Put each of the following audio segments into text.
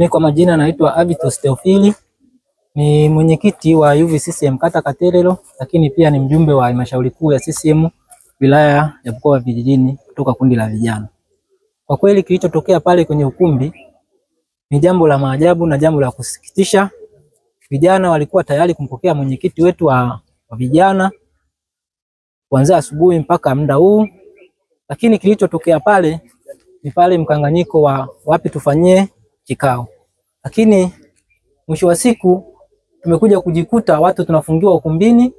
Mimi kwa majina naitwa Avitus Theophili, ni mwenyekiti wa UVCCM kata Katerero, lakini pia ni mjumbe wa halmashauri kuu ya CCM wilaya ya Bukoba vijijini kutoka kundi la vijana. Kwa kweli kilichotokea pale kwenye ukumbi ni jambo la maajabu na jambo la kusikitisha. Vijana walikuwa tayari kumpokea mwenyekiti wetu wa vijana kuanzia asubuhi mpaka muda huu, lakini kilichotokea pale ni pale mkanganyiko wa wapi tufanyie kikao. Lakini mwisho wa siku tumekuja kujikuta watu tunafungiwa ukumbini,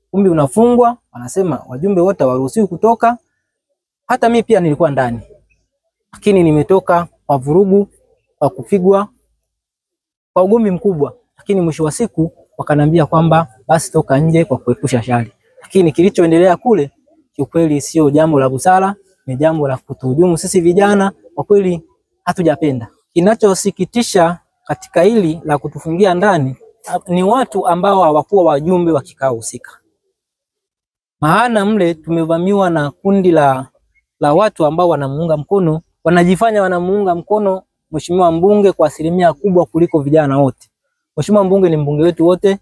ukumbi unafungwa, wanasema wajumbe wote hawaruhusiwi kutoka. Hata mimi pia nilikuwa ndani, lakini nimetoka kwa vurugu, kwa kupigwa, kwa ugomvi mkubwa. Lakini mwisho wa siku wakanambia kwamba basi toka nje kwa kuepusha shari. Lakini kilichoendelea kule kiukweli sio jambo la busara, ni jambo la kutuhujumu sisi vijana. Kwa kweli hatujapenda. Kinachosikitisha katika hili la kutufungia ndani ni watu ambao hawakuwa wajumbe wa kikao husika. Maana mle tumevamiwa na kundi la watu ambao wanamuunga mkono, wanajifanya wanamuunga mkono mheshimiwa mbunge kwa asilimia kubwa kuliko vijana wote. Mheshimiwa mbunge ni mbunge wetu wote,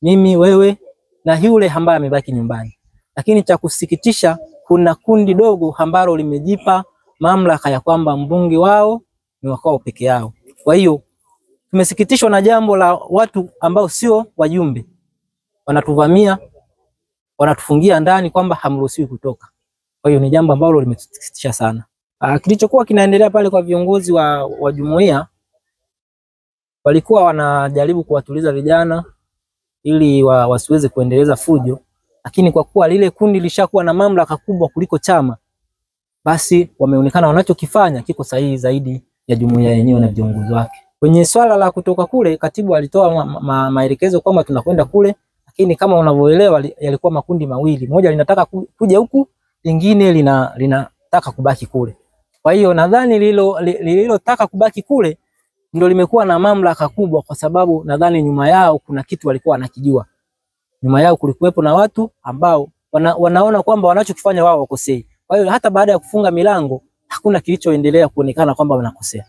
mimi, wewe na yule ambaye amebaki nyumbani. Lakini cha kusikitisha, kuna kundi dogo ambalo limejipa mamlaka ya kwamba mbunge wao ni wakao peke yao. Kwa hiyo tumesikitishwa na jambo la watu ambao sio wajumbe, wanatuvamia, wanatufungia ndani kwamba hamruhusiwi kutoka. Kwa hiyo ni jambo ambalo limetusikitisha sana. Kilichokuwa kinaendelea pale kwa viongozi wa jumuiya, walikuwa wanajaribu kuwatuliza vijana ili wasiweze kuendeleza fujo, lakini kwa kuwa lile kundi lishakuwa na mamlaka kubwa kuliko chama, basi wameonekana wanachokifanya kiko sahihi zaidi ya jumuiya yenyewe na viongozi wake. Kwenye swala la kutoka kule, katibu alitoa maelekezo kwamba tunakwenda kule, lakini kama unavyoelewa yalikuwa makundi mawili. Moja linataka kuja huku, lingine linataka kubaki kule. Kwa hiyo nadhani lililotaka kubaki kule ndio limekuwa na mamlaka kubwa, kwa sababu nadhani nyuma yao kuna kitu walikuwa wanakijua. Nyuma yao kulikuwepo na watu ambao wanaona kwamba wanachokifanya wao wakosei. Kwa hiyo hata baada ya kufunga milango hakuna kilichoendelea kuonekana kwamba wanakosea.